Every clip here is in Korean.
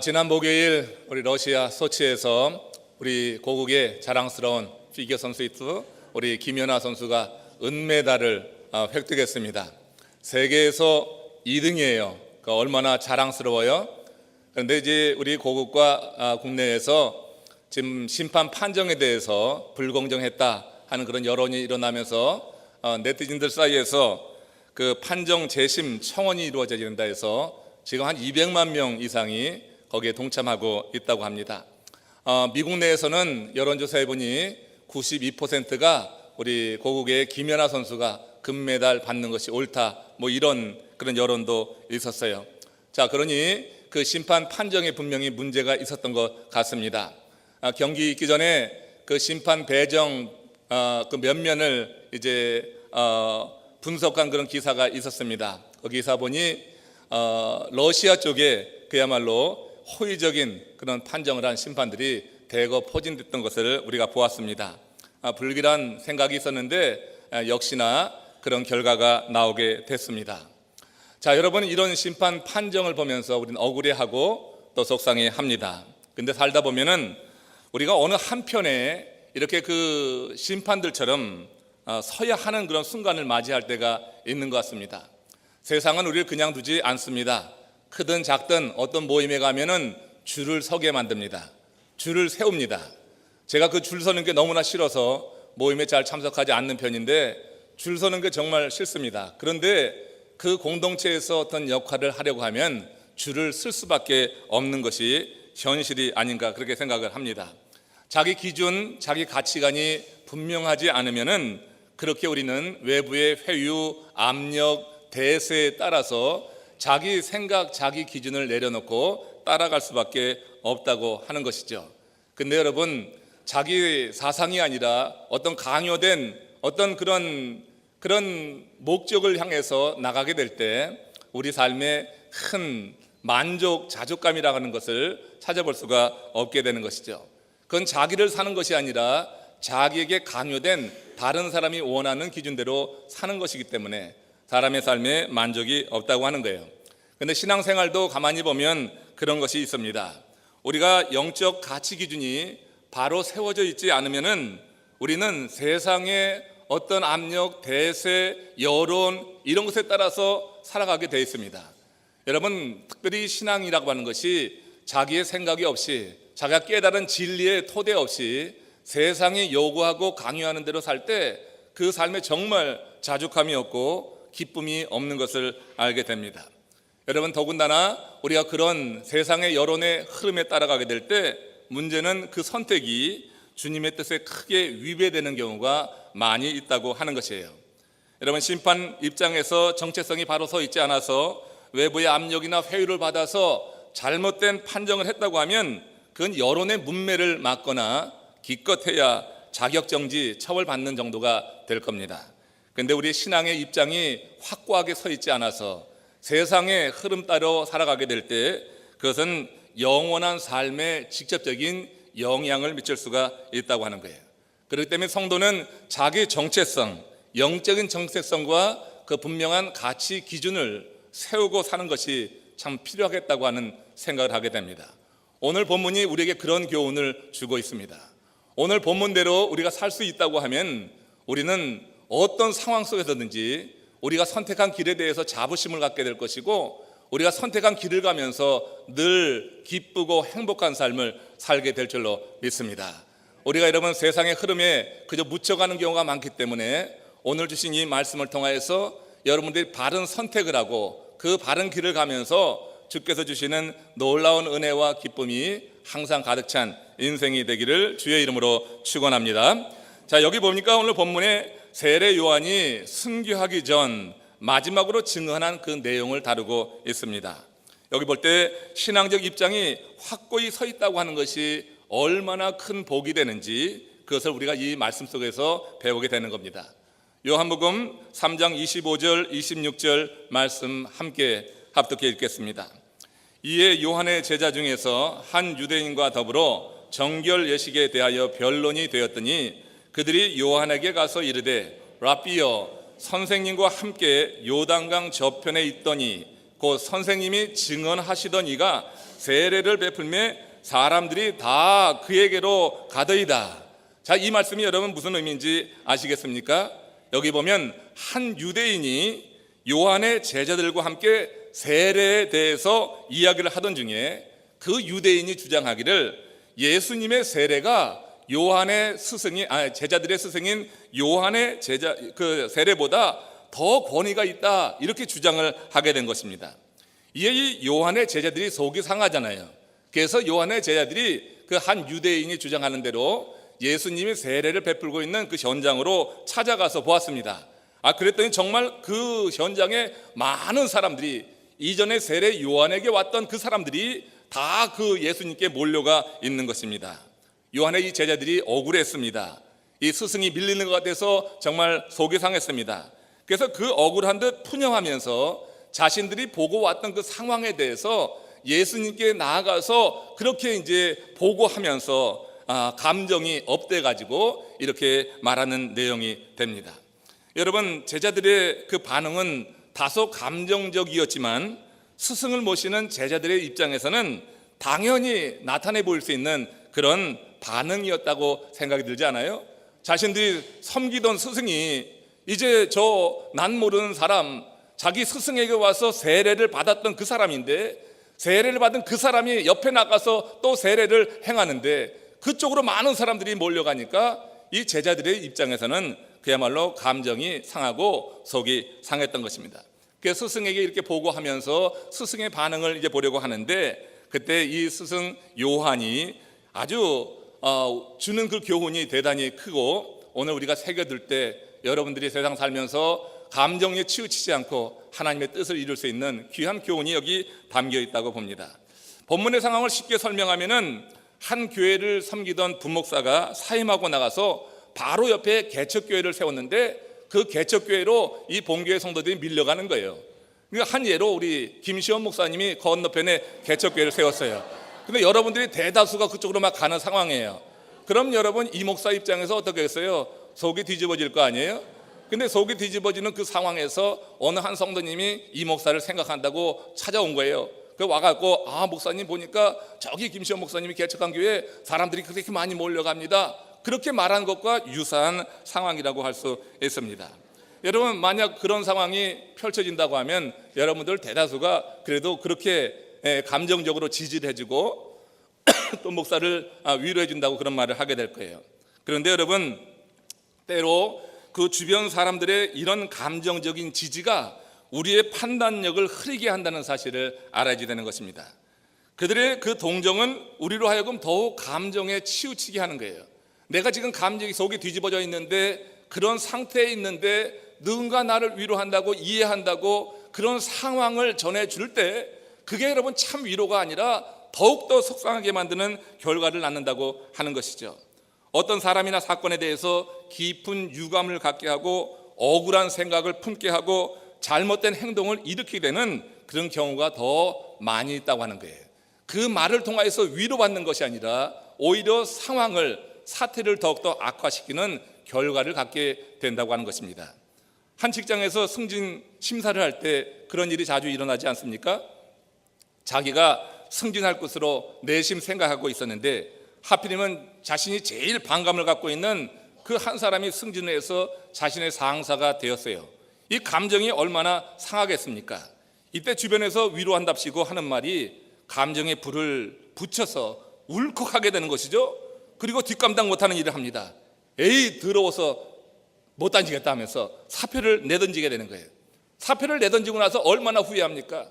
지난 목요일 우리 러시아 소치에서 우리 고국의 자랑스러운 피겨 선수이트 우리 김연아 선수가 은메달을 획득했습니다. 세계에서 2등이에요. 얼마나 자랑스러워요. 그런데 이제 우리 고국과 국내에서 지금 심판 판정에 대해서 불공정했다 하는 그런 여론이 일어나면서 네티즌들 사이에서 그 판정 재심 청원이 이루어져야 된다 해서 지금 한 200만 명 이상이 거기에 동참하고 있다고 합니다. 미국 내에서는 여론조사 해보니 92%가 우리 고국의 김연아 선수가 금메달 받는 것이 옳다, 이런 그런 여론도 있었어요. 자, 그러니 그 심판 판정에 분명히 문제가 있었던 것 같습니다. 경기 있기 전에 그 심판 배정 그 면면을 이제 분석한 그런 기사가 있었습니다. 그 기사 보니 러시아 쪽에 그야말로 호의적인 그런 판정을 한 심판들이 대거 포진됐던 것을 우리가 보았습니다. 불길한 생각이 있었는데 역시나 그런 결과가 나오게 됐습니다. 자, 여러분, 이런 심판 판정을 보면서 우리는 억울해하고 또 속상해합니다. 근데 살다 보면은 우리가 어느 한편에 이렇게 그 심판들처럼 서야 하는 그런 순간을 맞이할 때가 있는 것 같습니다. 세상은 우리를 그냥 두지 않습니다. 크든 작든 어떤 모임에 가면은 줄을 서게 만듭니다. 줄을 세웁니다. 제가 그 줄 서는 게 너무나 싫어서 모임에 잘 참석하지 않는 편인데 줄 서는 게 정말 싫습니다. 그런데 그 공동체에서 어떤 역할을 하려고 하면 줄을 쓸 수밖에 없는 것이 현실이 아닌가 그렇게 생각을 합니다. 자기 기준, 자기 가치관이 분명하지 않으면은 그렇게 우리는 외부의 회유, 압력, 대세에 따라서 자기 생각, 자기 기준을 내려놓고 따라갈 수밖에 없다고 하는 것이죠. 근데 여러분, 자기 사상이 아니라 어떤 강요된 어떤 그런 목적을 향해서 나가게 될 때 우리 삶에 큰 만족, 자족감이라고 하는 것을 찾아볼 수가 없게 되는 것이죠. 그건 자기를 사는 것이 아니라 자기에게 강요된 다른 사람이 원하는 기준대로 사는 것이기 때문에 사람의 삶에 만족이 없다고 하는 거예요. 그런데 신앙생활도 가만히 보면 그런 것이 있습니다. 우리가 영적 가치 기준이 바로 세워져 있지 않으면은 우리는 세상의 어떤 압력, 대세, 여론 이런 것에 따라서 살아가게 되어 있습니다. 여러분, 특별히 신앙이라고 하는 것이 자기의 생각이 없이 자기가 깨달은 진리의 토대 없이 세상이 요구하고 강요하는 대로 살 때 그 삶에 정말 자족함이 없고 기쁨이 없는 것을 알게 됩니다. 여러분, 더군다나 우리가 그런 세상의 여론의 흐름에 따라가게 될 때 문제는 그 선택이 주님의 뜻에 크게 위배되는 경우가 많이 있다고 하는 것이에요. 여러분, 심판 입장에서 정체성이 바로 서 있지 않아서 외부의 압력이나 회유를 받아서 잘못된 판정을 했다고 하면 그건 여론의 문매를 맞거나 기껏해야 자격정지, 처벌받는 정도가 될 겁니다. 그런데 우리 신앙의 입장이 확고하게 서 있지 않아서 세상의 흐름 따라 살아가게 될 때 그것은 영원한 삶에 직접적인 영향을 미칠 수가 있다고 하는 거예요. 그렇기 때문에 성도는 자기 정체성, 영적인 정체성과 그 분명한 가치 기준을 세우고 사는 것이 참 필요하겠다고 하는 생각을 하게 됩니다. 오늘 본문이 우리에게 그런 교훈을 주고 있습니다. 오늘 본문대로 우리가 살 수 있다고 하면 우리는 어떤 상황 속에서든지 우리가 선택한 길에 대해서 자부심을 갖게 될 것이고 우리가 선택한 길을 가면서 늘 기쁘고 행복한 삶을 살게 될 줄로 믿습니다. 우리가 여러분 세상의 흐름에 그저 묻혀가는 경우가 많기 때문에 오늘 주신 이 말씀을 통하여서 여러분들이 바른 선택을 하고 그 바른 길을 가면서 주께서 주시는 놀라운 은혜와 기쁨이 항상 가득 찬 인생이 되기를 주의 이름으로 축원합니다. 자, 여기 보니까 오늘 본문에 세례 요한이 순교하기 전 마지막으로 증언한 그 내용을 다루고 있습니다. 여기 볼 때 신앙적 입장이 확고히 서 있다고 하는 것이 얼마나 큰 복이 되는지 그것을 우리가 이 말씀 속에서 배우게 되는 겁니다. 요한복음 3장 25절 26절 말씀 함께 합독해 읽겠습니다. 이에 요한의 제자 중에서 한 유대인과 더불어 정결 예식에 대하여 변론이 되었더니 그들이 요한에게 가서 이르되 라삐여 선생님과 함께 요단강 저편에 있더니 그 선생님이 증언하시던 이가 세례를 베풀매 사람들이 다 그에게로 가더이다. 자, 이 말씀이 여러분 무슨 의미인지 아시겠습니까? 여기 보면 한 유대인이 요한의 제자들과 함께 세례에 대해서 이야기를 하던 중에 그 유대인이 주장하기를 예수님의 세례가 요한의 제자들의 스승인 요한의 그 세례보다 더 권위가 있다, 이렇게 주장을 하게 된 것입니다. 이에 이 요한의 제자들이 속이 상하잖아요. 그래서 요한의 제자들이 그 한 유대인이 주장하는 대로 예수님이 세례를 베풀고 있는 그 현장으로 찾아가서 보았습니다. 그랬더니 정말 그 현장에 많은 사람들이, 이전에 세례 요한에게 왔던 그 사람들이 다 그 예수님께 몰려가 있는 것입니다. 요한의 이 제자들이 억울했습니다. 이 스승이 밀리는 것 같아서 정말 속이 상했습니다. 그래서 그 억울한 듯 푸념하면서 자신들이 보고 왔던 그 상황에 대해서 예수님께 나아가서 그렇게 이제 보고하면서 감정이 업돼 가지고 이렇게 말하는 내용이 됩니다. 여러분, 제자들의 그 반응은 다소 감정적이었지만 스승을 모시는 제자들의 입장에서는 당연히 나타내 보일 수 있는 그런 반응이었다고 생각이 들지 않아요? 자신들이 섬기던 스승이 이제 저 난 모르는 사람, 자기 스승에게 와서 세례를 받았던 그 사람인데, 세례를 받은 그 사람이 옆에 나가서 또 세례를 행하는데 그쪽으로 많은 사람들이 몰려가니까 이 제자들의 입장에서는 그야말로 감정이 상하고 속이 상했던 것입니다. 그래서 스승에게 이렇게 보고하면서 스승의 반응을 이제 보려고 하는데, 그때 이 스승 요한이 아주 주는 그 교훈이 대단히 크고, 오늘 우리가 새겨들 때 여러분들이 세상 살면서 감정에 치우치지 않고 하나님의 뜻을 이룰 수 있는 귀한 교훈이 여기 담겨 있다고 봅니다. 본문의 상황을 쉽게 설명하면은 한 교회를 섬기던 부목사가 사임하고 나가서 바로 옆에 개척교회를 세웠는데 그 개척교회로 이 본교회 성도들이 밀려가는 거예요. 그러니까 한 예로 우리 김시원 목사님이 건너편에 개척교회를 세웠어요. 근데 여러분들이 대다수가 그쪽으로 막 가는 상황이에요. 그럼 여러분, 이 목사 입장에서 어떻게 했어요? 속이 뒤집어질 거 아니에요? 근데 속이 뒤집어지는 그 상황에서 어느 한 성도님이 이 목사를 생각한다고 찾아온 거예요. 그 와갖고, 목사님 보니까 저기 김시원 목사님이 개척한 교회에 사람들이 그렇게 많이 몰려갑니다. 그렇게 말한 것과 유사한 상황이라고 할 수 있습니다. 여러분, 만약 그런 상황이 펼쳐진다고 하면 여러분들 대다수가 그래도 그렇게 감정적으로 지지를 해주고 또 목사를 위로해 준다고 그런 말을 하게 될 거예요. 그런데 여러분, 때로 그 주변 사람들의 이런 감정적인 지지가 우리의 판단력을 흐리게 한다는 사실을 알아야 되는 것입니다. 그들의 그 동정은 우리로 하여금 더욱 감정에 치우치게 하는 거예요. 내가 지금 감정이 속이 뒤집어져 있는데, 그런 상태에 있는데 누군가 나를 위로한다고, 이해한다고 그런 상황을 전해줄 때 그게 여러분 참 위로가 아니라 더욱더 속상하게 만드는 결과를 낳는다고 하는 것이죠. 어떤 사람이나 사건에 대해서 깊은 유감을 갖게 하고 억울한 생각을 품게 하고 잘못된 행동을 일으키게 되는 그런 경우가 더 많이 있다고 하는 거예요. 그 말을 통해서 위로받는 것이 아니라 오히려 사태를 더욱더 악화시키는 결과를 갖게 된다고 하는 것입니다. 한 직장에서 승진 심사를 할 때 그런 일이 자주 일어나지 않습니까? 자기가 승진할 것으로 내심 생각하고 있었는데 하필이면 자신이 제일 반감을 갖고 있는 그 한 사람이 승진을 해서 자신의 상사가 되었어요. 이 감정이 얼마나 상하겠습니까? 이때 주변에서 위로한답시고 하는 말이 감정에 불을 붙여서 울컥하게 되는 것이죠. 그리고 뒷감당 못하는 일을 합니다. 에이, 더러워서 못 다니겠다 하면서 사표를 내던지게 되는 거예요. 사표를 내던지고 나서 얼마나 후회합니까?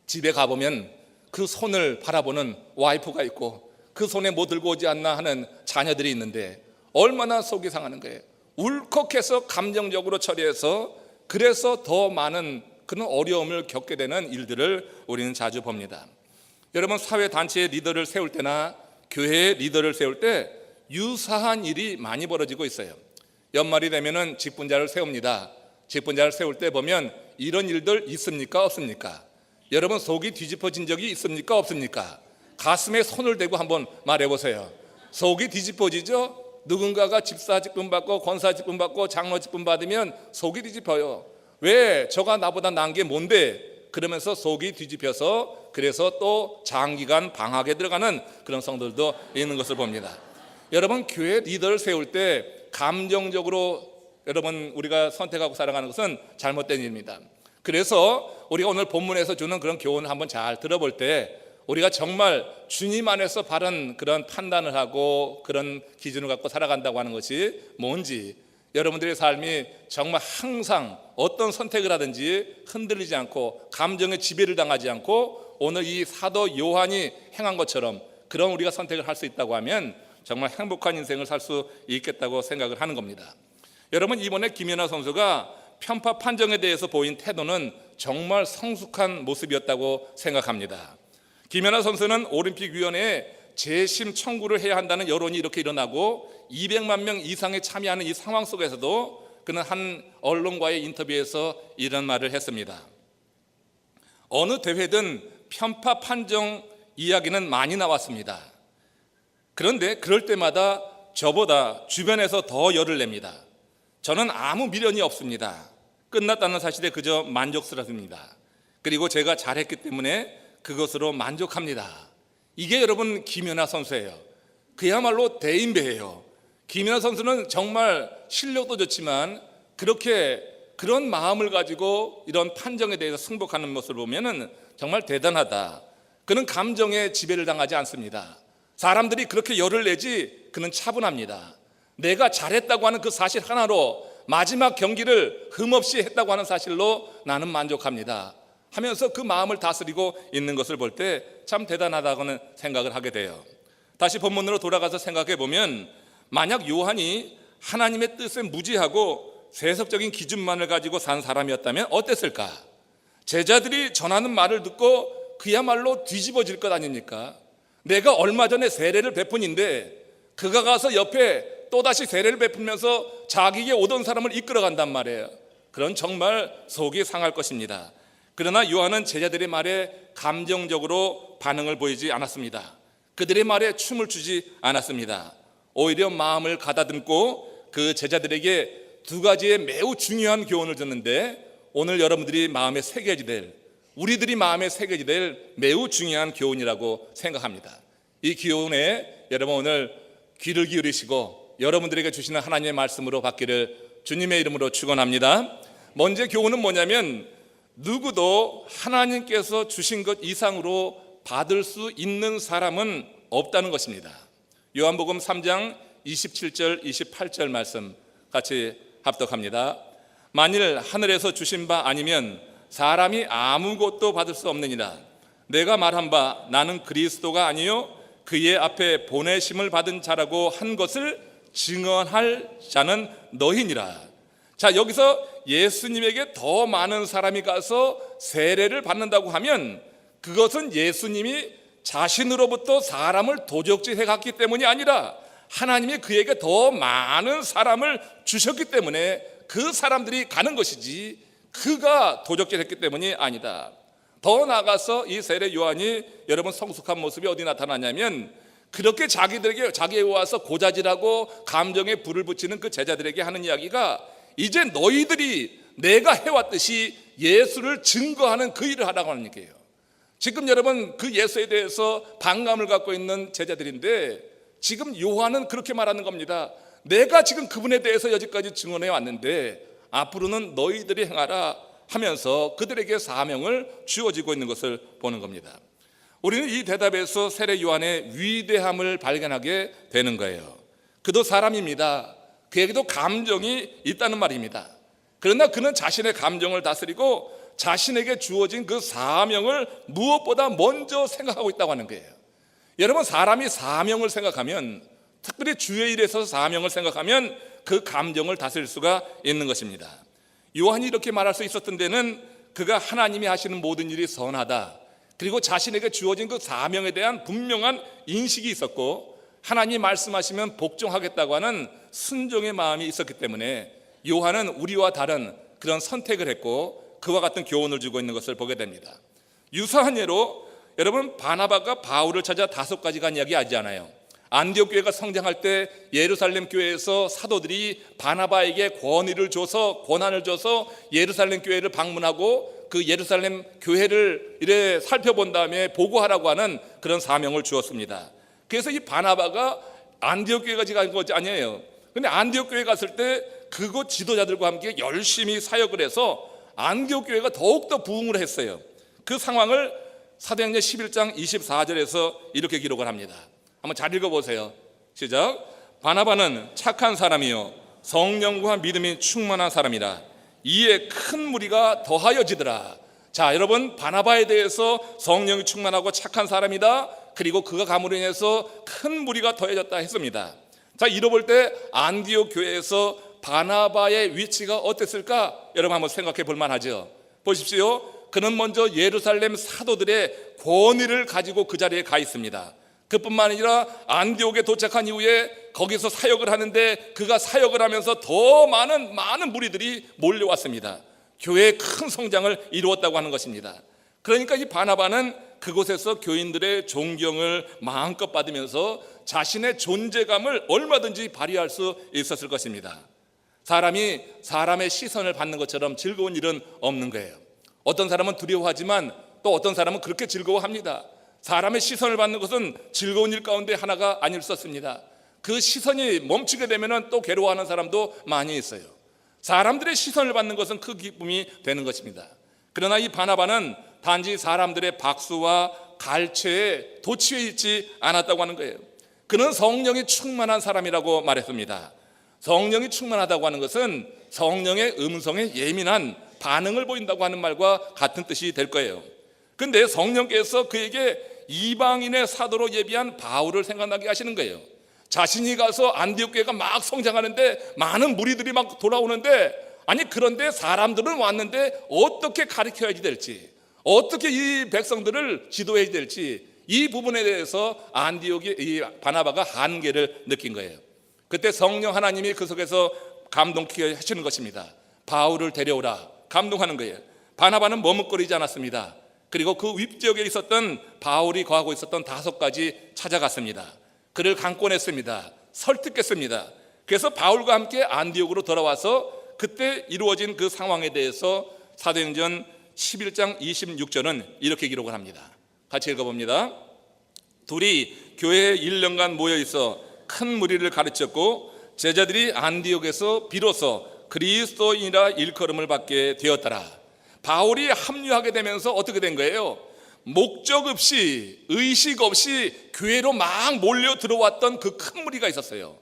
집에 가보면 그 손을 바라보는 와이프가 있고 그 손에 뭐 들고 오지 않나 하는 자녀들이 있는데 얼마나 속이 상하는 거예요. 울컥해서 감정적으로 처리해서 그래서 더 많은 그런 어려움을 겪게 되는 일들을 우리는 자주 봅니다. 여러분, 사회단체의 리더를 세울 때나 교회의 리더를 세울 때 유사한 일이 많이 벌어지고 있어요. 연말이 되면은 직분자를 세웁니다. 직분자를 세울 때 보면 이런 일들 있습니까? 없습니까? 여러분, 속이 뒤집어진 적이 있습니까? 없습니까? 가슴에 손을 대고 한번 말해보세요. 속이 뒤집어지죠? 누군가가 집사 직분 받고 권사 직분 받고 장로 직분 받으면 속이 뒤집어요. 왜 저가 나보다 나은 게 뭔데? 그러면서 속이 뒤집혀서 그래서 또 장기간 방학에 들어가는 그런 성도들도 있는 것을 봅니다. 여러분, 교회 리더를 세울 때 감정적으로 여러분 우리가 선택하고 살아가는 것은 잘못된 일입니다. 그래서 우리가 오늘 본문에서 주는 그런 교훈을 한번 잘 들어볼 때 우리가 정말 주님 안에서 바른 그런 판단을 하고 그런 기준을 갖고 살아간다고 하는 것이 뭔지, 여러분들의 삶이 정말 항상 어떤 선택을 하든지 흔들리지 않고 감정의 지배를 당하지 않고 오늘 이 사도 요한이 행한 것처럼 그런 우리가 선택을 할 수 있다고 하면 정말 행복한 인생을 살 수 있겠다고 생각을 하는 겁니다. 여러분, 이번에 김연아 선수가 편파 판정에 대해서 보인 태도는 정말 성숙한 모습이었다고 생각합니다. 김연아 선수는 올림픽위원회에 재심 청구를 해야 한다는 여론이 이렇게 일어나고 200만 명 이상이 참여하는 이 상황 속에서도 그는 한 언론과의 인터뷰에서 이런 말을 했습니다. 어느 대회든 편파 판정 이야기는 많이 나왔습니다. 그런데 그럴 때마다 저보다 주변에서 더 열을 냅니다. 저는 아무 미련이 없습니다. 끝났다는 사실에 그저 만족스럽습니다. 그리고 제가 잘했기 때문에 그것으로 만족합니다. 이게 여러분 김연아 선수예요. 그야말로 대인배예요. 김연아 선수는 정말 실력도 좋지만 그렇게 그런 마음을 가지고 이런 판정에 대해서 승복하는 모습을 보면은 정말 대단하다. 그는 감정에 지배를 당하지 않습니다. 사람들이 그렇게 열을 내지 그는 차분합니다. 내가 잘했다고 하는 그 사실 하나로 마지막 경기를 흠없이 했다고 하는 사실로 나는 만족합니다 하면서 그 마음을 다스리고 있는 것을 볼 때 참 대단하다고는 생각을 하게 돼요. 다시 본문으로 돌아가서 생각해 보면 만약 요한이 하나님의 뜻에 무지하고 세속적인 기준만을 가지고 산 사람이었다면 어땠을까? 제자들이 전하는 말을 듣고 그야말로 뒤집어질 것 아닙니까? 내가 얼마 전에 세례를 베푼인데 그가 가서 옆에 또다시 세례를 베풀면서 자기에게 오던 사람을 이끌어간단 말이에요. 그런 정말 속이 상할 것입니다. 그러나 요한은 제자들의 말에 감정적으로 반응을 보이지 않았습니다. 그들의 말에 춤을 추지 않았습니다. 오히려 마음을 가다듬고 그 제자들에게 두 가지의 매우 중요한 교훈을 줬는데 오늘 여러분들이 마음에 새겨지게 될, 우리들이 마음에 새겨지게 될 매우 중요한 교훈이라고 생각합니다. 이 교훈에 여러분 오늘 귀를 기울이시고 여러분들에게 주시는 하나님의 말씀으로 받기를 주님의 이름으로 축원합니다. 먼저 교훈은 뭐냐면 누구도 하나님께서 주신 것 이상으로 받을 수 있는 사람은 없다는 것입니다. 요한복음 3장 27절 28절 말씀 같이 합독합니다. 만일 하늘에서 주신 바 아니면 사람이 아무것도 받을 수 없느니라. 내가 말한 바 나는 그리스도가 아니요 그의 앞에 보내심을 받은 자라고 한 것을 증언할 자는 너희니라. 자, 여기서 예수님에게 더 많은 사람이 가서 세례를 받는다고 하면 그것은 예수님이 자신으로부터 사람을 도적질해 갔기 때문이 아니라 하나님이 그에게 더 많은 사람을 주셨기 때문에 그 사람들이 가는 것이지 그가 도적질했기 때문이 아니다. 더 나아가서 이 세례 요한이 여러분 성숙한 모습이 어디 나타나냐면 그렇게 자기에게 와서 고자질하고 감정에 불을 붙이는 그 제자들에게 하는 이야기가 이제 너희들이 내가 해왔듯이 예수를 증거하는 그 일을 하라고 하는 얘기예요. 지금 여러분 그 예수에 대해서 반감을 갖고 있는 제자들인데 지금 요한은 그렇게 말하는 겁니다. 내가 지금 그분에 대해서 여지까지 증언해 왔는데 앞으로는 너희들이 행하라 하면서 그들에게 사명을 주어지고 있는 것을 보는 겁니다. 우리는 이 대답에서 세례 요한의 위대함을 발견하게 되는 거예요. 그도 사람입니다. 그에게도 감정이 있다는 말입니다. 그러나 그는 자신의 감정을 다스리고 자신에게 주어진 그 사명을 무엇보다 먼저 생각하고 있다고 하는 거예요. 여러분, 사람이 사명을 생각하면, 특별히 주의 일에 있어서 사명을 생각하면 그 감정을 다스릴 수가 있는 것입니다. 요한이 이렇게 말할 수 있었던 데는 그가 하나님이 하시는 모든 일이 선하다, 그리고 자신에게 주어진 그 사명에 대한 분명한 인식이 있었고 하나님이 말씀하시면 복종하겠다고 하는 순종의 마음이 있었기 때문에 요한은 우리와 다른 그런 선택을 했고 그와 같은 교훈을 주고 있는 것을 보게 됩니다. 유사한 예로 여러분 바나바가 바울을 찾아 5가지 간 이야기 하지 않아요. 안디옥 교회가 성장할 때 예루살렘 교회에서 사도들이 바나바에게 권위를 줘서 권한을 줘서 예루살렘 교회를 방문하고 그 예루살렘 교회를 이래 살펴본 다음에 보고하라고 하는 그런 사명을 주었습니다. 그래서 이 바나바가 안디옥 교회까지 간 것이 아니에요. 근데 안디옥 교회 갔을 때 그곳 지도자들과 함께 열심히 사역을 해서 안디옥 교회가 더욱더 부흥을 했어요. 그 상황을 사도행전 11장 24절에서 이렇게 기록을 합니다. 한번 잘 읽어보세요. 시작. 바나바는 착한 사람이요 성령과 믿음이 충만한 사람이라 이에 큰 무리가 더하여지더라. 자, 여러분, 바나바에 대해서 성령이 충만하고 착한 사람이다, 그리고 그가 감으로 인해서 큰 무리가 더해졌다 했습니다. 자, 이뤄볼 때 안디옥 교회에서 바나바의 위치가 어땠을까? 여러분 한번 생각해 볼 만하죠. 보십시오. 그는 먼저 예루살렘 사도들의 권위를 가지고 그 자리에 가 있습니다. 그뿐만 아니라 안디옥에 도착한 이후에 거기서 사역을 하는데 그가 사역을 하면서 더 많은 무리들이 몰려왔습니다. 교회의 큰 성장을 이루었다고 하는 것입니다. 그러니까 이 바나바는 그곳에서 교인들의 존경을 마음껏 받으면서 자신의 존재감을 얼마든지 발휘할 수 있었을 것입니다. 사람이 사람의 시선을 받는 것처럼 즐거운 일은 없는 거예요. 어떤 사람은 두려워하지만 또 어떤 사람은 그렇게 즐거워합니다. 사람의 시선을 받는 것은 즐거운 일 가운데 하나가 아닐 수 없습니다. 그 시선이 멈추게 되면 또 괴로워하는 사람도 많이 있어요. 사람들의 시선을 받는 것은 그 기쁨이 되는 것입니다. 그러나 이 바나바는 단지 사람들의 박수와 갈채에 도취해 있지 않았다고 하는 거예요. 그는 성령이 충만한 사람이라고 말했습니다. 성령이 충만하다고 하는 것은 성령의 음성에 예민한 반응을 보인다고 하는 말과 같은 뜻이 될 거예요. 그런데 성령께서 그에게 이방인의 사도로 예비한 바울을 생각나게 하시는 거예요. 자신이 가서 안디옥 교회가 막 성장하는데 많은 무리들이 막 돌아오는데, 아니 그런데 사람들은 왔는데 어떻게 가르쳐야 될지, 어떻게 이 백성들을 지도해야 될지, 이 부분에 대해서 안디옥의 이 바나바가 한계를 느낀 거예요. 그때 성령 하나님이 그 속에서 감동케 하시는 것입니다. 바울을 데려오라, 감동하는 거예요. 바나바는 머뭇거리지 않았습니다. 그리고 그 윗지역에 있었던 바울이 거하고 있었던 5가지 찾아갔습니다. 그를 강권했습니다. 설득했습니다. 그래서 바울과 함께 안디옥으로 돌아와서 그때 이루어진 그 상황에 대해서 사도행전 11장 26절은 이렇게 기록을 합니다. 같이 읽어봅니다. 둘이 교회에 1년간 모여 있어 큰 무리를 가르쳤고 제자들이 안디옥에서 비로소 그리스도인이라 일컬음을 받게 되었더라. 바울이 합류하게 되면서 어떻게 된 거예요? 목적 없이, 의식 없이 교회로 막 몰려 들어왔던 그 큰 무리가 있었어요.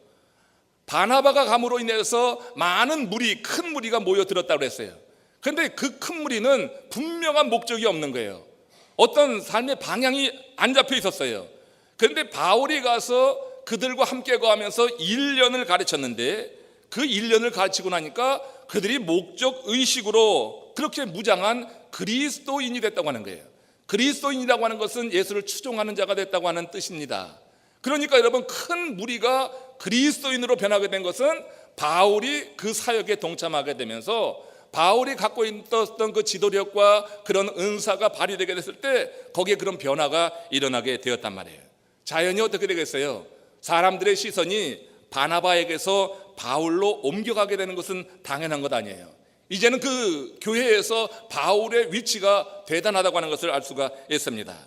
바나바가 감으로 인해서 많은 무리, 큰 무리가 모여 들었다고 했어요. 그런데 그 큰 무리는 분명한 목적이 없는 거예요. 어떤 삶의 방향이 안 잡혀 있었어요. 그런데 바울이 가서 그들과 함께 거하면서 1년을 가르쳤는데 그 1년을 가르치고 나니까 그들이 목적 의식으로 그렇게 무장한 그리스도인이 됐다고 하는 거예요. 그리스도인이라고 하는 것은 예수를 추종하는 자가 됐다고 하는 뜻입니다. 그러니까 여러분, 큰 무리가 그리스도인으로 변하게 된 것은 바울이 그 사역에 동참하게 되면서 바울이 갖고 있었던 그 지도력과 그런 은사가 발휘되게 됐을 때 거기에 그런 변화가 일어나게 되었단 말이에요. 자연히 어떻게 되겠어요? 사람들의 시선이 바나바에게서 바울로 옮겨가게 되는 것은 당연한 것 아니에요. 이제는 그 교회에서 바울의 위치가 대단하다고 하는 것을 알 수가 있습니다.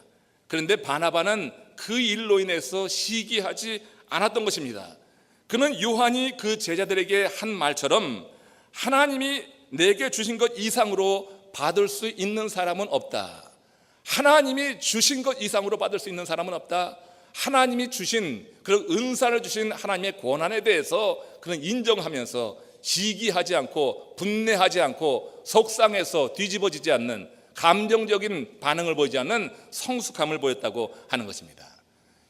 그런데 바나바는 그 일로 인해서 시기하지 않았던 것입니다. 그는 요한이 그 제자들에게 한 말처럼 하나님이 내게 주신 것 이상으로 받을 수 있는 사람은 없다. 하나님이 주신 것 이상으로 받을 수 있는 사람은 없다. 하나님이 주신 그런 은사를 주신 하나님의 권한에 대해서 그는 인정하면서 시기하지 않고 분내하지 않고 속상해서 뒤집어지지 않는 감정적인 반응을 보이지 않는 성숙함을 보였다고 하는 것입니다.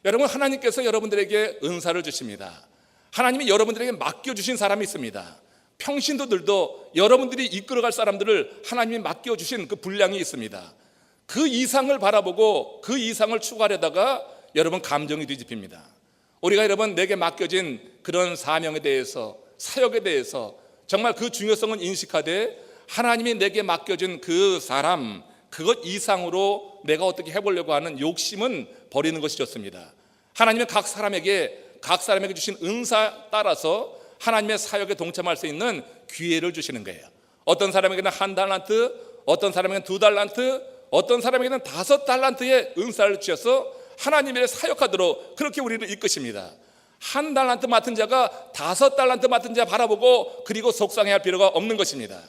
여러분, 하나님께서 여러분들에게 은사를 주십니다. 하나님이 여러분들에게 맡겨주신 사람이 있습니다. 평신도들도 여러분들이 이끌어갈 사람들을 하나님이 맡겨주신 그 분량이 있습니다. 그 이상을 바라보고 그 이상을 추구하려다가 여러분 감정이 뒤집힙니다. 우리가 여러분 내게 맡겨진 그런 사명에 대해서, 사역에 대해서 정말 그 중요성은 인식하되 하나님이 내게 맡겨진 그 사람, 그것 이상으로 내가 어떻게 해보려고 하는 욕심은 버리는 것이 좋습니다. 하나님은 각 사람에게 각 사람에게 주신 은사 따라서 하나님의 사역에 동참할 수 있는 기회를 주시는 거예요. 어떤 사람에게는 1달란트, 어떤 사람에게는 2달란트, 어떤 사람에게는 5달란트의 은사를 주셔서 하나님의 사역하도록 그렇게 우리를 이끄십니다. 1달란트 맡은 자가 5달란트 맡은 자 바라보고 그리고 속상해할 필요가 없는 것입니다.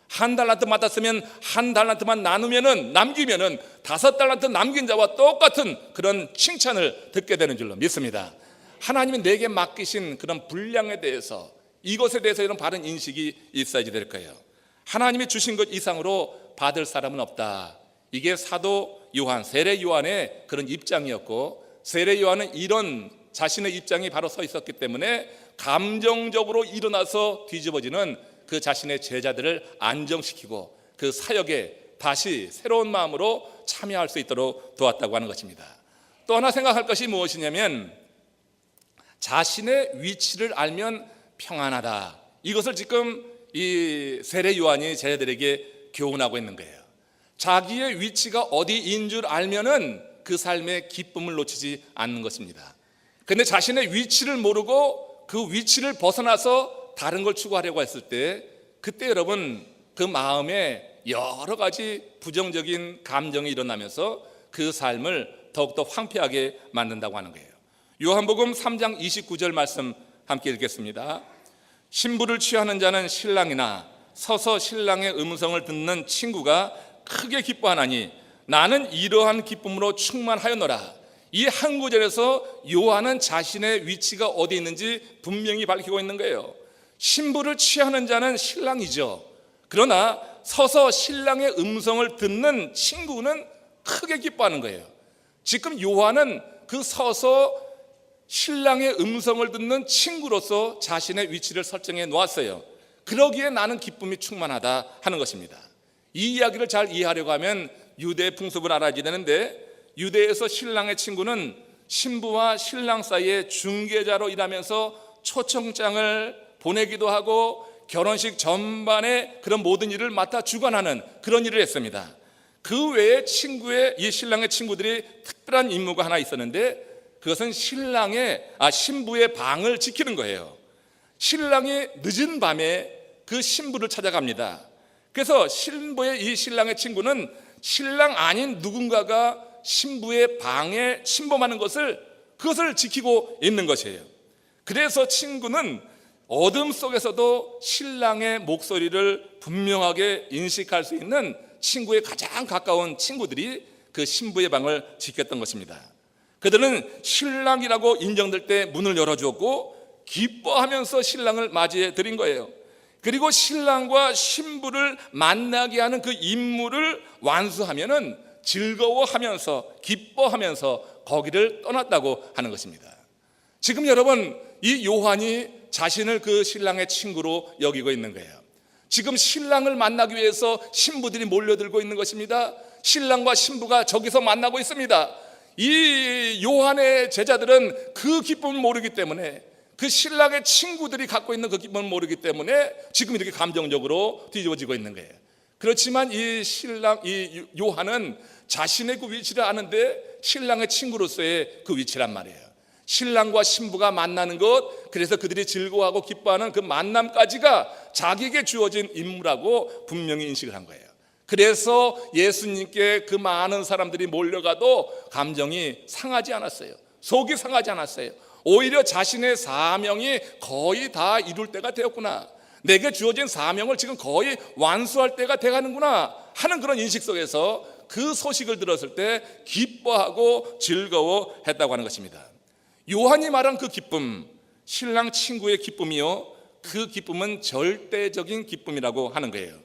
1달란트 맡았으면 1달란트만 남기면은 5달란트 남긴 자와 똑같은 그런 칭찬을 듣게 되는 줄로 믿습니다. 하나님이 내게 맡기신 그런 분량에 대해서, 이것에 대해서 이런 바른 인식이 있어야지 될 거예요. 하나님이 주신 것 이상으로 받을 사람은 없다. 이게 사도 요한, 세례 요한의 그런 입장이었고, 세례 요한은 이런 자신의 입장이 바로 서 있었기 때문에 감정적으로 일어나서 뒤집어지는 그 자신의 제자들을 안정시키고 그 사역에 다시 새로운 마음으로 참여할 수 있도록 도왔다고 하는 것입니다. 또 하나 생각할 것이 무엇이냐면, 자신의 위치를 알면 평안하다. 이것을 지금 이 세례 요한이 제자들에게 교훈하고 있는 거예요. 자기의 위치가 어디인 줄 알면은 그 삶의 기쁨을 놓치지 않는 것입니다. 근데 자신의 위치를 모르고 그 위치를 벗어나서 다른 걸 추구하려고 했을 때, 그때 여러분 그 마음에 여러 가지 부정적인 감정이 일어나면서 그 삶을 더욱더 황폐하게 만든다고 하는 거예요. 요한복음 3장 29절 말씀 함께 읽겠습니다. 신부를 취하는 자는 신랑이나 서서 신랑의 음성을 듣는 친구가 크게 기뻐하나니 나는 이러한 기쁨으로 충만하였노라. 이 한 구절에서 요한은 자신의 위치가 어디 있는지 분명히 밝히고 있는 거예요. 신부를 취하는 자는 신랑이죠. 그러나 서서 신랑의 음성을 듣는 친구는 크게 기뻐하는 거예요. 지금 요한은 그 서서 신랑의 음성을 듣는 친구로서 자신의 위치를 설정해 놓았어요. 그러기에 나는 기쁨이 충만하다 하는 것입니다. 이 이야기를 잘 이해하려고 하면 유대 풍습을 알아야 되는데, 유대에서 신랑의 친구는 신부와 신랑 사이에 중개자로 일하면서 초청장을 보내기도 하고 결혼식 전반의 그런 모든 일을 맡아 주관하는 그런 일을 했습니다. 그 외에 이 신랑의 친구들이 특별한 임무가 하나 있었는데, 그것은 신부의 방을 지키는 거예요. 신랑이 늦은 밤에 그 신부를 찾아갑니다. 그래서 이 신랑의 친구는 신랑 아닌 누군가가 신부의 방에 침범하는 그것을 지키고 있는 것이에요. 그래서 친구는 어둠 속에서도 신랑의 목소리를 분명하게 인식할 수 있는 친구의 가장 가까운 친구들이 그 신부의 방을 지켰던 것입니다. 그들은 신랑이라고 인정될 때 문을 열어주었고 기뻐하면서 신랑을 맞이해 드린 거예요. 그리고 신랑과 신부를 만나게 하는 그 임무를 완수하면은 즐거워하면서 기뻐하면서 거기를 떠났다고 하는 것입니다. 지금 여러분, 이 요한이 자신을 그 신랑의 친구로 여기고 있는 거예요. 지금 신랑을 만나기 위해서 신부들이 몰려들고 있는 것입니다. 신랑과 신부가 저기서 만나고 있습니다. 이 요한의 제자들은 그 기쁨을 모르기 때문에, 그 신랑의 친구들이 갖고 있는 그 기쁨을 모르기 때문에 지금 이렇게 감정적으로 뒤집어지고 있는 거예요. 그렇지만 이 요한은 자신의 그 위치를 아는데 신랑의 친구로서의 그 위치란 말이에요. 신랑과 신부가 만나는 것, 그래서 그들이 즐거워하고 기뻐하는 그 만남까지가 자기에게 주어진 임무라고 분명히 인식을 한 거예요. 그래서 예수님께 그 많은 사람들이 몰려가도 감정이 상하지 않았어요. 속이 상하지 않았어요. 오히려 자신의 사명이 거의 다 이룰 때가 되었구나, 내게 주어진 사명을 지금 거의 완수할 때가 돼가는구나 하는 그런 인식 속에서 그 소식을 들었을 때 기뻐하고 즐거워했다고 하는 것입니다. 요한이 말한 그 기쁨, 신랑 친구의 기쁨이요, 그 기쁨은 절대적인 기쁨이라고 하는 거예요.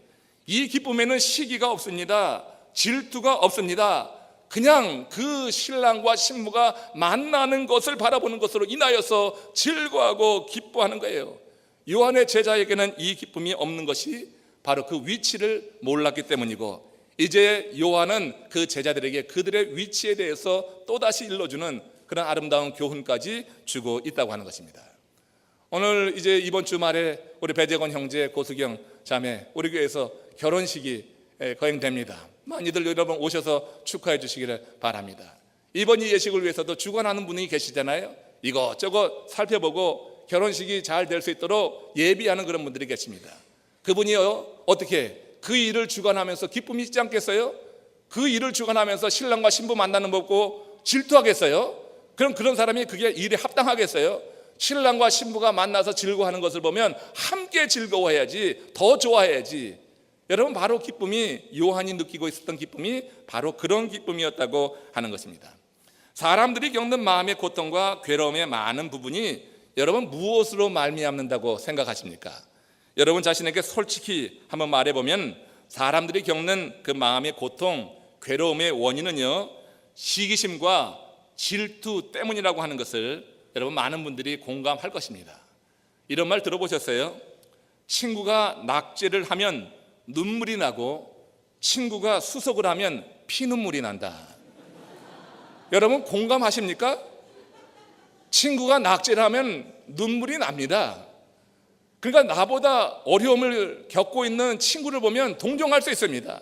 이 기쁨에는 시기가 없습니다. 질투가 없습니다. 그냥 그 신랑과 신부가 만나는 것을 바라보는 것으로 인하여서 즐거워하고 기뻐하는 거예요. 요한의 제자에게는 이 기쁨이 없는 것이 바로 그 위치를 몰랐기 때문이고, 이제 요한은 그 제자들에게 그들의 위치에 대해서 또다시 일러주는 그런 아름다운 교훈까지 주고 있다고 하는 것입니다. 오늘 이제 이번 주말에 우리 배재건 형제, 고수경 자매, 우리 교회에서 결혼식이 거행됩니다. 많이들 여러분 오셔서 축하해 주시기를 바랍니다. 이번 이 예식을 위해서도 주관하는 분이 계시잖아요. 이것저것 살펴보고 결혼식이 잘 될 수 있도록 예비하는 그런 분들이 계십니다. 그분이요, 어떻게 그 일을 주관하면서 기쁨이 있지 않겠어요? 그 일을 주관하면서 신랑과 신부 만나는 거 보고 질투하겠어요? 그럼 그런 사람이 그게 일에 합당하겠어요? 신랑과 신부가 만나서 즐거워하는 것을 보면 함께 즐거워해야지, 더 좋아해야지. 여러분, 바로 기쁨이, 요한이 느끼고 있었던 기쁨이 바로 그런 기쁨이었다고 하는 것입니다. 사람들이 겪는 마음의 고통과 괴로움의 많은 부분이 여러분 무엇으로 말미암는다고 생각하십니까? 여러분 자신에게 솔직히 한번 말해보면 사람들이 겪는 그 마음의 고통, 괴로움의 원인은요, 시기심과 질투 때문이라고 하는 것을 여러분 많은 분들이 공감할 것입니다. 이런 말 들어보셨어요? 친구가 낙제를 하면 눈물이 나고 친구가 수석을 하면 피눈물이 난다. 여러분 공감하십니까? 친구가 낙제를 하면 눈물이 납니다. 그러니까 나보다 어려움을 겪고 있는 친구를 보면 동정할 수 있습니다.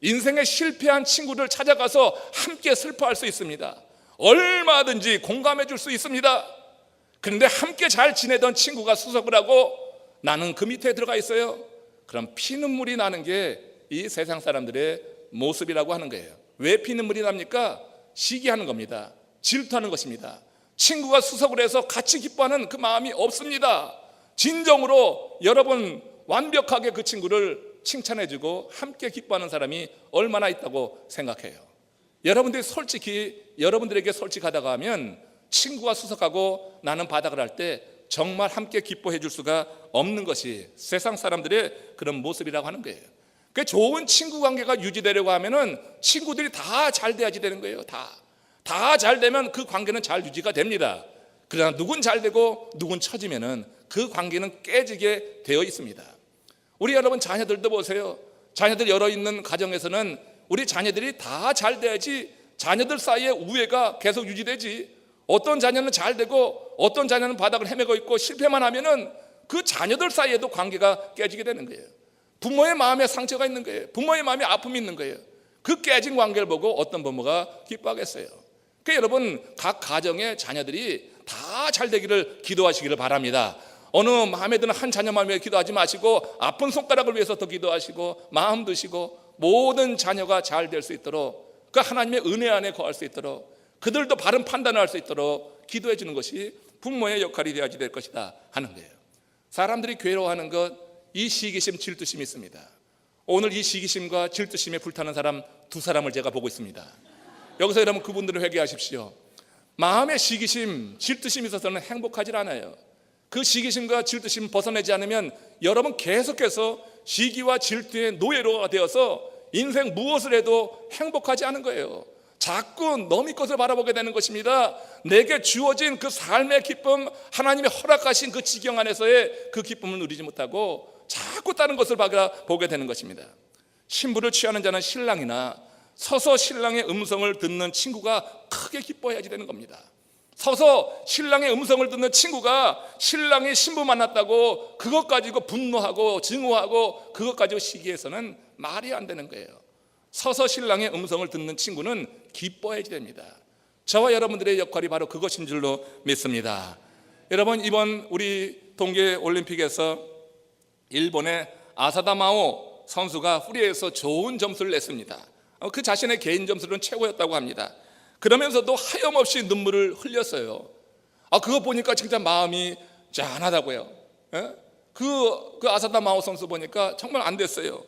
인생에 실패한 친구를 찾아가서 함께 슬퍼할 수 있습니다. 얼마든지 공감해 줄 수 있습니다. 그런데 함께 잘 지내던 친구가 수석을 하고 나는 그 밑에 들어가 있어요. 그럼 피눈물이 나는 게 이 세상 사람들의 모습이라고 하는 거예요. 왜 피눈물이 납니까? 시기하는 겁니다. 질투하는 것입니다. 친구가 수석을 해서 같이 기뻐하는 그 마음이 없습니다. 진정으로 여러분 완벽하게 그 친구를 칭찬해주고 함께 기뻐하는 사람이 얼마나 있다고 생각해요. 여러분들이 솔직히 여러분들에게 솔직하다고 하면 친구가 수석하고 나는 바닥을 할 때 정말 함께 기뻐해 줄 수가 없는 것이 세상 사람들의 그런 모습이라고 하는 거예요. 그 좋은 친구 관계가 유지되려고 하면은 친구들이 다 잘 돼야지 되는 거예요. 다 잘 되면 그 관계는 잘 유지가 됩니다. 그러나 누군 잘 되고 누군 처지면은 그 관계는 깨지게 되어 있습니다. 우리 여러분 자녀들도 보세요. 자녀들 여러 있는 가정에서는 우리 자녀들이 다 잘 돼야지 자녀들 사이에 우애가 계속 유지되지. 어떤 자녀는 잘 되고 어떤 자녀는 바닥을 헤매고 있고 실패만 하면은 그 자녀들 사이에도 관계가 깨지게 되는 거예요. 부모의 마음에 상처가 있는 거예요. 부모의 마음에 아픔이 있는 거예요. 그 깨진 관계를 보고 어떤 부모가 기뻐하겠어요? 그러니까 여러분 각 가정의 자녀들이 다 잘 되기를 기도하시기를 바랍니다. 어느 마음에 드는 한 자녀만 위해 기도하지 마시고 아픈 손가락을 위해서 더 기도하시고 마음 드시고 모든 자녀가 잘 될 수 있도록 그 하나님의 은혜 안에 거할 수 있도록 그들도 바른 판단을 할 수 있도록 기도해 주는 것이 부모의 역할이 되어야지 될 것이다 하는 거예요. 사람들이 괴로워하는 것, 이 시기심, 질투심이 있습니다. 오늘 이 시기심과 질투심에 불타는 사람 두 사람을 제가 보고 있습니다. 여기서 여러분 그분들을 회개하십시오. 마음의 시기심, 질투심이 있어서는 행복하지 않아요. 그 시기심과 질투심 벗어내지 않으면 여러분 계속해서 시기와 질투의 노예로가 되어서 인생 무엇을 해도 행복하지 않은 거예요. 자꾸 남의 것을 바라보게 되는 것입니다. 내게 주어진 그 삶의 기쁨, 하나님의 허락하신 그 지경 안에서의 그 기쁨을 누리지 못하고 자꾸 다른 것을 바라보게 되는 것입니다. 신부를 취하는 자는 신랑이나 서서 신랑의 음성을 듣는 친구가 크게 기뻐해야지 되는 겁니다. 서서 신랑의 음성을 듣는 친구가 신랑이 신부 만났다고 그것 가지고 분노하고 증오하고 그것 가지고 시기해서는 말이 안 되는 거예요. 서서 신랑의 음성을 듣는 친구는 기뻐해야 됩니다. 저와 여러분들의 역할이 바로 그것인 줄로 믿습니다. 여러분 이번 우리 동계올림픽에서 일본의 아사다마오 선수가 프리에서 좋은 점수를 냈습니다. 그 자신의 개인 점수는 최고였다고 합니다. 그러면서도 하염없이 눈물을 흘렸어요. 그거 보니까 진짜 마음이 짠하다고요. 그 아사다마오 선수 보니까 정말 안 됐어요.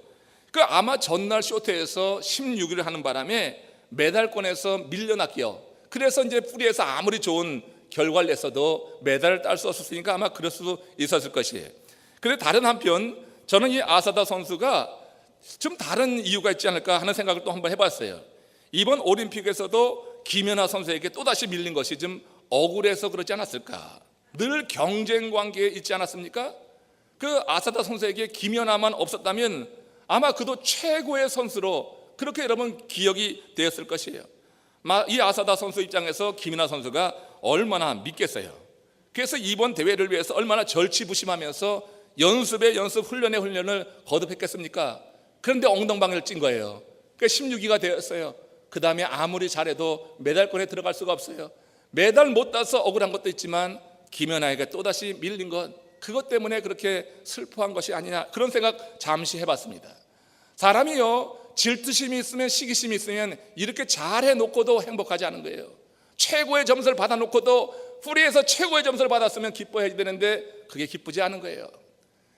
아마 전날 쇼트에서 16위를 하는 바람에 메달권에서 밀려났기요. 그래서 이제 프리에서 아무리 좋은 결과를 냈어도 메달을 딸 수 없었으니까 아마 그럴 수 있었을 것이에요. 그런데 다른 한편 저는 이 아사다 선수가 좀 다른 이유가 있지 않을까 하는 생각을 또 한번 해봤어요. 이번 올림픽에서도 김연아 선수에게 또다시 밀린 것이 좀 억울해서 그러지 않았을까. 늘 경쟁 관계에 있지 않았습니까? 그 아사다 선수에게 김연아만 없었다면 아마 그도 최고의 선수로 그렇게 여러분 기억이 되었을 것이에요. 이 아사다 선수 입장에서 김연아 선수가 얼마나 믿겠어요. 그래서 이번 대회를 위해서 얼마나 절치부심하면서 연습에 연습, 훈련에 훈련을 거듭했겠습니까? 그런데 엉덩방을 찐 거예요. 16위가 되었어요. 그 다음에 아무리 잘해도 메달권에 들어갈 수가 없어요. 매달 못 따서 억울한 것도 있지만 김연아에게 또다시 밀린 것, 그것 때문에 그렇게 슬퍼한 것이 아니냐, 그런 생각 잠시 해봤습니다. 사람이요, 질투심이 있으면, 시기심이 있으면 이렇게 잘해놓고도 행복하지 않은 거예요. 최고의 점수를 받아놓고도 프리에서 최고의 점수를 받았으면 기뻐해야 되는데 그게 기쁘지 않은 거예요.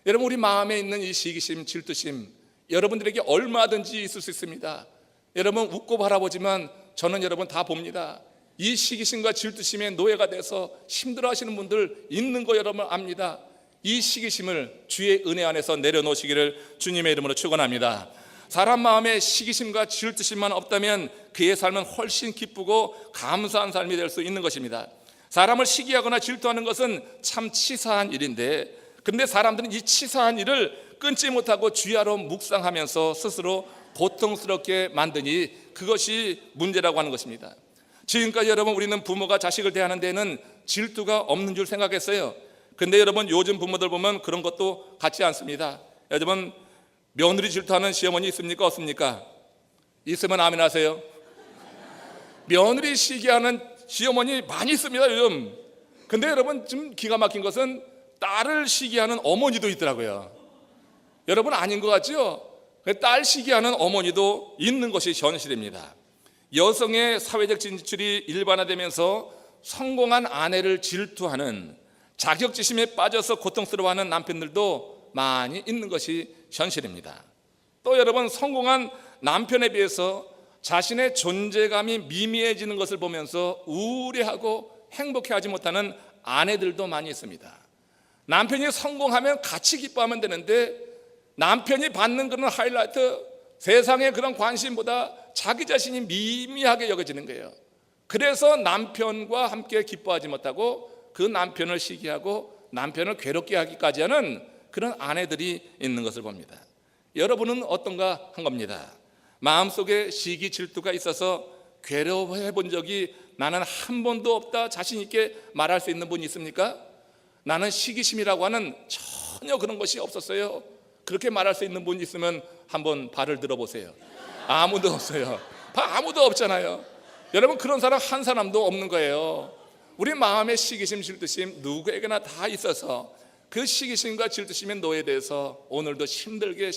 여러분, 우리 마음에 있는 이 시기심, 질투심, 여러분들에게 얼마든지 있을 수 있습니다. 여러분 웃고 바라보지만 저는 여러분 다 봅니다. 이 시기심과 질투심의 노예가 돼서 힘들어하시는 분들 있는 거 여러분 압니다. 이 시기심을 주의 은혜 안에서 내려놓으시기를 주님의 이름으로 축원합니다. 사람 마음에 시기심과 질투심만 없다면 그의 삶은 훨씬 기쁘고 감사한 삶이 될 수 있는 것입니다. 사람을 시기하거나 질투하는 것은 참 치사한 일인데, 근데 사람들은 이 치사한 일을 끊지 못하고 주야로 묵상하면서 스스로 고통스럽게 만드니 그것이 문제라고 하는 것입니다. 지금까지 여러분 우리는 부모가 자식을 대하는 데는 질투가 없는 줄 생각했어요. 근데 여러분 요즘 부모들 보면 그런 것도 같지 않습니다. 여러분 며느리 질투하는 시어머니 있습니까? 없습니까? 있으면 아멘 하세요. 며느리 시기하는 시어머니 많이 있습니다 요즘. 근데 여러분 좀 기가 막힌 것은 딸을 시기하는 어머니도 있더라고요. 여러분 아닌 것 같죠? 딸 시기하는 어머니도 있는 것이 현실입니다. 여성의 사회적 진출이 일반화되면서 성공한 아내를 질투하는, 자격지심에 빠져서 고통스러워하는 남편들도 많이 있는 것이 현실입니다. 또 여러분, 성공한 남편에 비해서 자신의 존재감이 미미해지는 것을 보면서 우울해하고 행복해하지 못하는 아내들도 많이 있습니다. 남편이 성공하면 같이 기뻐하면 되는데 남편이 받는 그런 하이라이트, 세상의 그런 관심보다 자기 자신이 미미하게 여겨지는 거예요. 그래서 남편과 함께 기뻐하지 못하고 그 남편을 시기하고 남편을 괴롭게 하기까지 하는 그런 아내들이 있는 것을 봅니다. 여러분은 어떤가 한 겁니다. 마음속에 시기 질투가 있어서 괴로워해 본 적이 나는 한 번도 없다 자신 있게 말할 수 있는 분이 있습니까? 나는 시기심이라고 하는 전혀 그런 것이 없었어요. 그렇게 말할 수 있는 분이 있으면 한번 발을 들어보세요. 아무도 없어요. 아무도 없잖아요. 여러분 그런 사람 한 사람도 없는 거예요. 우리 마음의 시기심, 질투심 누구에게나 다 있어서 그 시기심과 질투심의 노예에 대해서 오늘도 힘들게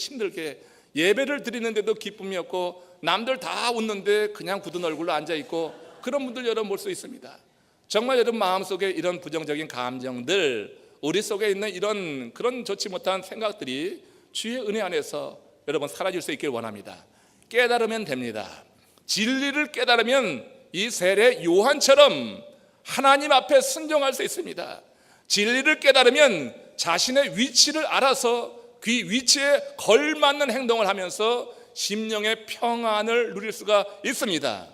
예배를 드리는데도 기쁨이 없고 남들 다 웃는데 그냥 굳은 얼굴로 앉아있고 그런 분들 여러분 볼 수 있습니다. 정말 여러분 마음속에 이런 부정적인 감정들, 우리 속에 있는 이런 그런 좋지 못한 생각들이 주의 은혜 안에서 여러분 사라질 수 있길 원합니다. 깨달으면 됩니다. 진리를 깨달으면 이 세례 요한처럼 하나님 앞에 순종할 수 있습니다. 진리를 깨달으면 자신의 위치를 알아서 그 위치에 걸맞는 행동을 하면서 심령의 평안을 누릴 수가 있습니다.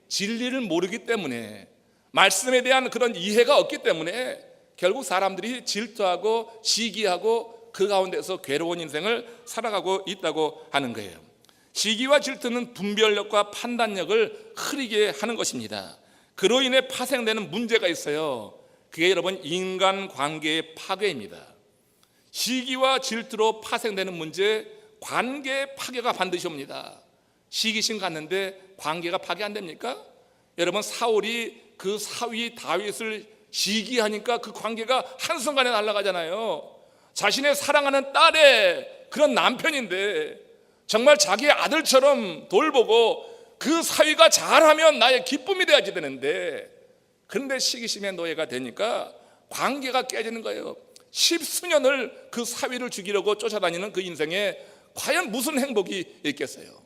진리를 모르기 때문에, 말씀에 대한 그런 이해가 없기 때문에 결국 사람들이 질투하고 시기하고 그 가운데서 괴로운 인생을 살아가고 있다고 하는 거예요. 시기와 질투는 분별력과 판단력을 흐리게 하는 것입니다. 그로 인해 파생되는 문제가 있어요. 그게 여러분 인간관계의 파괴입니다. 시기와 질투로 파생되는 문제, 관계의 파괴가 반드시 옵니다. 시기심 갖는데 관계가 파괴 안 됩니까? 여러분 사울이 그 사위 다윗을 시기하니까 그 관계가 한순간에 날아가잖아요. 자신의 사랑하는 딸의 그런 남편인데 정말 자기의 아들처럼 돌보고 그 사위가 잘하면 나의 기쁨이 되어야지 되는데, 그런데 시기심의 노예가 되니까 관계가 깨지는 거예요. 10수년을 그 사위를 죽이려고 쫓아다니는 그 인생에 과연 무슨 행복이 있겠어요?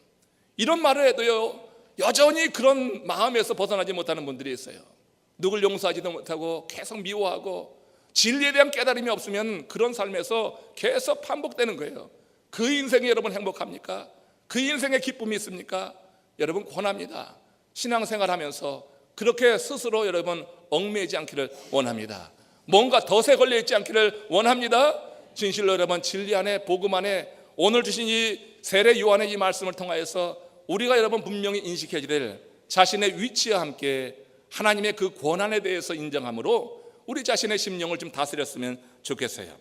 이런 말을 해도요 여전히 그런 마음에서 벗어나지 못하는 분들이 있어요. 누굴 용서하지도 못하고 계속 미워하고 진리에 대한 깨달음이 없으면 그런 삶에서 계속 반복되는 거예요. 그 인생에 여러분 행복합니까? 그 인생에 기쁨이 있습니까? 여러분 권합니다. 신앙생활하면서 그렇게 스스로 여러분 얽매이지 않기를 원합니다. 뭔가 덫에 걸려있지 않기를 원합니다. 진실로 여러분 진리 안에 복음 안에 오늘 주신 이 세례 요한의 이 말씀을 통하여서 우리가 여러분 분명히 인식해야 될 자신의 위치와 함께 하나님의 그 권한에 대해서 인정함으로 우리 자신의 심령을 좀 다스렸으면 좋겠어요.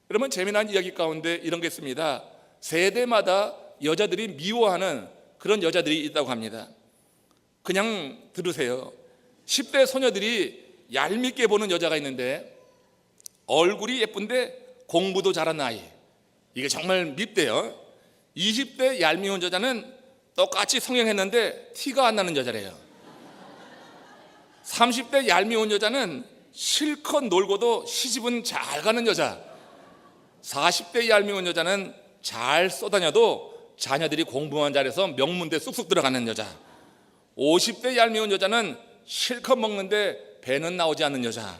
여러분 재미난 이야기 가운데 이런 게 있습니다. 세대마다 여자들이 미워하는 그런 여자들이 있다고 합니다. 그냥 들으세요. 10대 소녀들이 얄밉게 보는 여자가 있는데 얼굴이 예쁜데 공부도 잘하는 아이, 이게 정말 밉대요. 20대 얄미운 여자는 똑같이 성형했는데 티가 안 나는 여자래요. 30대 얄미운 여자는 실컷 놀고도 시집은 잘 가는 여자. 40대 얄미운 여자는 잘 쏘다녀도 자녀들이 공부만 잘해서 명문대 쑥쑥 들어가는 여자. 50대 얄미운 여자는 실컷 먹는데 배는 나오지 않는 여자.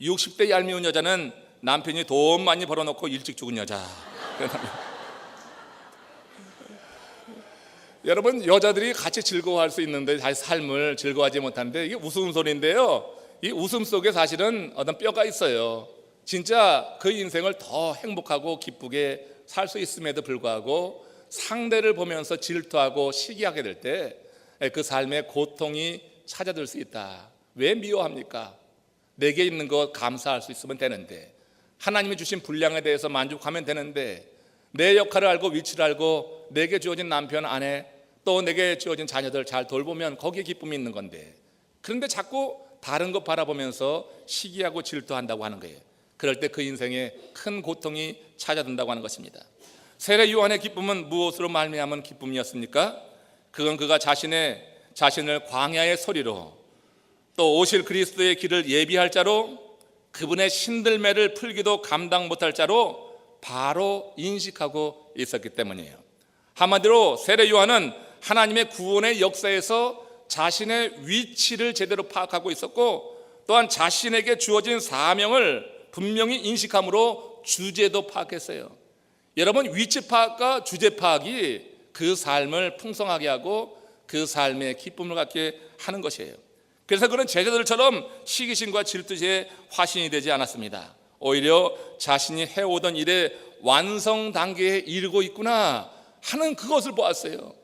60대 얄미운 여자는 남편이 돈 많이 벌어놓고 일찍 죽은 여자. 여러분, 여자들이 같이 즐거워할 수 있는데 자기 삶을 즐거워하지 못하는데 이게 웃음소리인데요, 이 웃음 속에 사실은 어떤 뼈가 있어요. 진짜 그 인생을 더 행복하고 기쁘게 살 수 있음에도 불구하고 상대를 보면서 질투하고 시기하게 될 때 그 삶에 고통이 찾아들 수 있다. 왜 미워합니까? 내게 있는 것 감사할 수 있으면 되는데, 하나님이 주신 분량에 대해서 만족하면 되는데, 내 역할을 알고 위치를 알고 내게 주어진 남편, 아내, 또 내게 주어진 자녀들 잘 돌보면 거기에 기쁨이 있는 건데, 그런데 자꾸 다른 것 바라보면서 시기하고 질투한다고 하는 거예요. 그럴 때 그 인생에 큰 고통이 찾아든다고 하는 것입니다. 세례 요한의 기쁨은 무엇으로 말미암은 기쁨이었습니까? 그건 그가 자신을 광야의 소리로, 또 오실 그리스도의 길을 예비할 자로, 그분의 신들매를 풀기도 감당 못할 자로 바로 인식하고 있었기 때문이에요. 한마디로 세례 요한은 하나님의 구원의 역사에서 자신의 위치를 제대로 파악하고 있었고, 또한 자신에게 주어진 사명을 분명히 인식함으로 주제도 파악했어요. 여러분, 위치 파악과 주제 파악이 그 삶을 풍성하게 하고 그 삶에 기쁨을 갖게 하는 것이에요. 그래서 그런 제자들처럼 시기심과 질투에 화신이 되지 않았습니다. 오히려 자신이 해오던 일의 완성 단계에 이르고 있구나 하는 그것을 보았어요.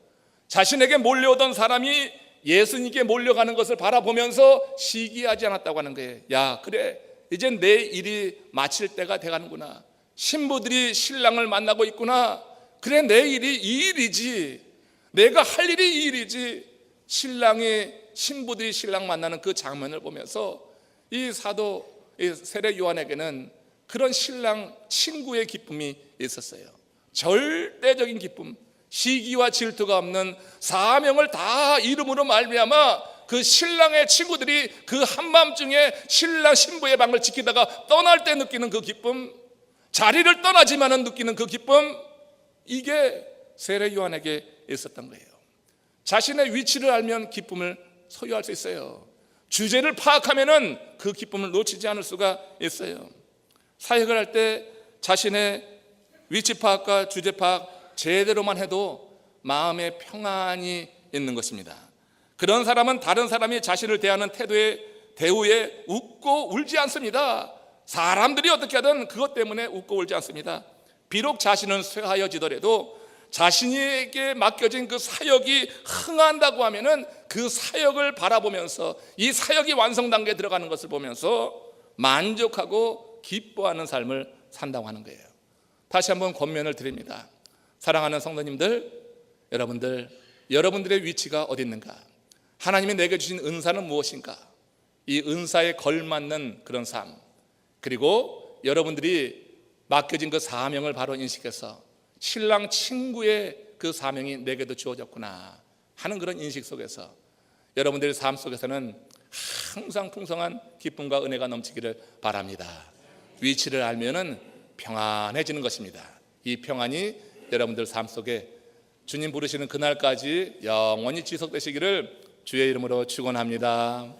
자신에게 몰려오던 사람이 예수님께 몰려가는 것을 바라보면서 시기하지 않았다고 하는 거예요. 야, 그래, 이제 내 일이 마칠 때가 돼가는구나. 신부들이 신랑을 만나고 있구나. 그래, 내 일이 이 일이지. 내가 할 일이 이 일이지. 신부들이 신랑 만나는 그 장면을 보면서 이 사도 세례 요한에게는 그런 신랑 친구의 기쁨이 있었어요. 절대적인 기쁨, 시기와 질투가 없는 사명을 다 이름으로 말미암아 그 신랑의 친구들이 그 한밤중에 신랑 신부의 방을 지키다가 떠날 때 느끼는 그 기쁨, 자리를 떠나지만은 느끼는 그 기쁨, 이게 세례 요한에게 있었던 거예요. 자신의 위치를 알면 기쁨을 소유할 수 있어요. 주제를 파악하면은 그 기쁨을 놓치지 않을 수가 있어요. 사역을 할 때 자신의 위치 파악과 주제 파악 제대로만 해도 마음에 평안이 있는 것입니다. 그런 사람은 다른 사람이 자신을 대하는 대우에 웃고 울지 않습니다. 사람들이 어떻게 하든 그것 때문에 웃고 울지 않습니다. 비록 자신은 쇠하여지더라도 자신에게 맡겨진 그 사역이 흥한다고 하면은 그 사역을 바라보면서 이 사역이 완성 단계에 들어가는 것을 보면서 만족하고 기뻐하는 삶을 산다고 하는 거예요. 다시 한번 권면을 드립니다. 사랑하는 성도님들, 여러분들의 위치가 어디 있는가? 하나님이 내게 주신 은사는 무엇인가? 이 은사에 걸맞는 그런 삶, 그리고 여러분들이 맡겨진 그 사명을 바로 인식해서 신랑 친구의 그 사명이 내게도 주어졌구나 하는 그런 인식 속에서 여러분들의 삶 속에서는 항상 풍성한 기쁨과 은혜가 넘치기를 바랍니다. 위치를 알면은 평안해지는 것입니다. 이 평안이 여러분들 삶 속에 주님 부르시는 그날까지 영원히 지속되시기를 주의 이름으로 축원합니다.